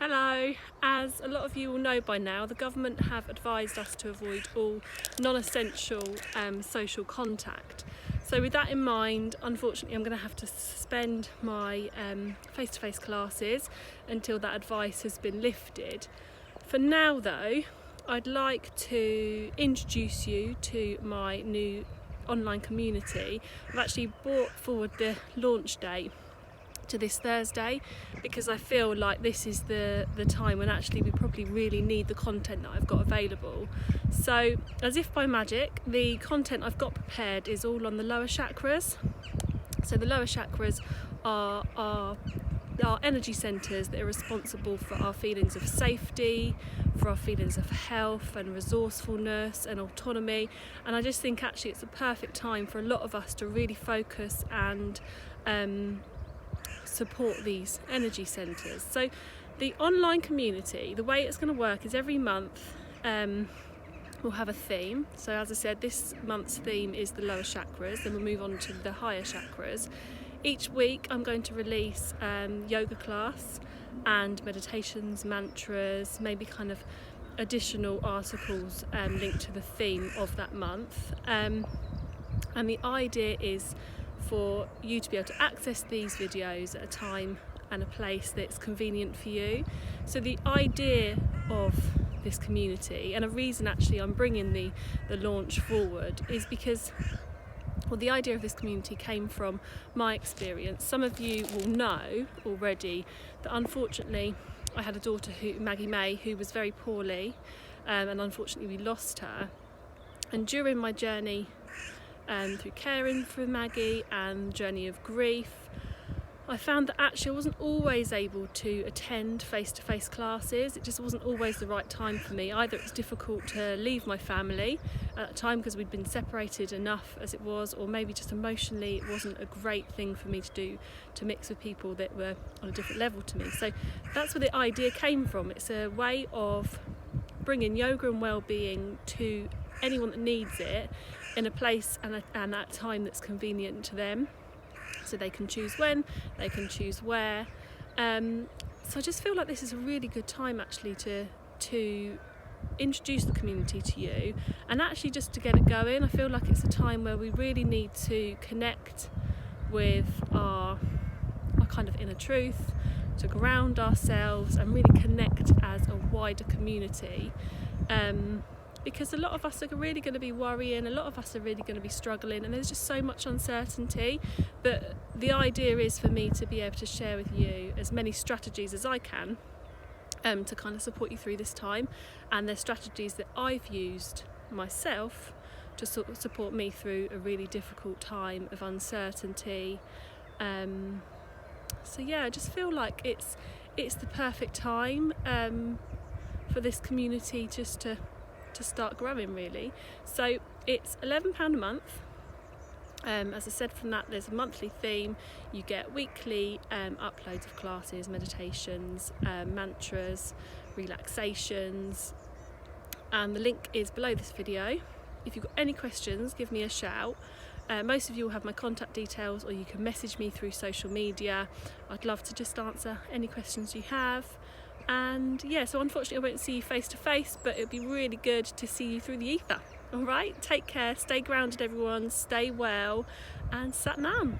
Hello. As a lot of you will know by now, the government have advised us to avoid all non-essential social contact. So with that in mind, unfortunately I'm going to have to suspend my face-to-face classes until that advice has been lifted. For now though, I'd like to introduce you to my new online community. I've actually brought forward the launch date to this Thursday because I feel like this is the time when actually we probably really need the content that I've got available. So as if by magic, the content I've got prepared is all on the lower chakras. So the lower chakras are our energy centres that are responsible for our feelings of safety, for our feelings of health and resourcefulness and autonomy. And I just think actually it's a perfect time for a lot of us to really focus and support these energy centres. So the online community, the way it's going to work is every month we'll have a theme. So as I said, this month's theme is the lower chakras, then we'll move on to the higher chakras. Each week I'm going to release yoga class and meditations, mantras, maybe kind of additional articles linked to the theme of that month. And the idea is for you to be able to access these videos at a time and a place that's convenient for you. So the idea of this community, and a reason actually I'm bringing the launch forward, is because the idea of this community came from my experience. Some of you will know already that unfortunately I had a daughter, Maggie May, who was very poorly, and unfortunately we lost her. And during my journey through caring for Maggie and journey of grief, I found that actually I wasn't always able to attend face-to-face classes. It just wasn't always the right time for me. Either it was difficult to leave my family at the time because we'd been separated enough as it was, or maybe just emotionally it wasn't a great thing for me to do, to mix with people that were on a different level to me. So that's where the idea came from. It's a way of bringing yoga and well-being to anyone that needs it in a place and at a time that's convenient to them, so they can choose when, they can choose where. So I just feel like this is a really good time actually to introduce the community to you, and actually just to get it going. I feel like it's a time where we really need to connect with our kind of inner truth, to ground ourselves and really connect as a wider community. Because a lot of us are really going to be worrying, a lot of us are really going to be struggling, and there's just so much uncertainty. But the idea is for me to be able to share with you as many strategies as I can to kind of support you through this time, and they're strategies that I've used myself to sort of support me through a really difficult time of uncertainty. So yeah, I just feel like it's the perfect time for this community just to start growing really. So it's £11 a month. As I said, from that there's a monthly theme. You get weekly uploads of classes, meditations, mantras, relaxations, and the link is below this video. If you've got any questions, give me a shout. Most of you will have my contact details, or you can message me through social media. I'd love to just answer any questions you have. And yeah, so unfortunately I won't see you face to face, but it'd be really good to see you through the ether. All right, take care, stay grounded everyone, stay well, and Sat Nam.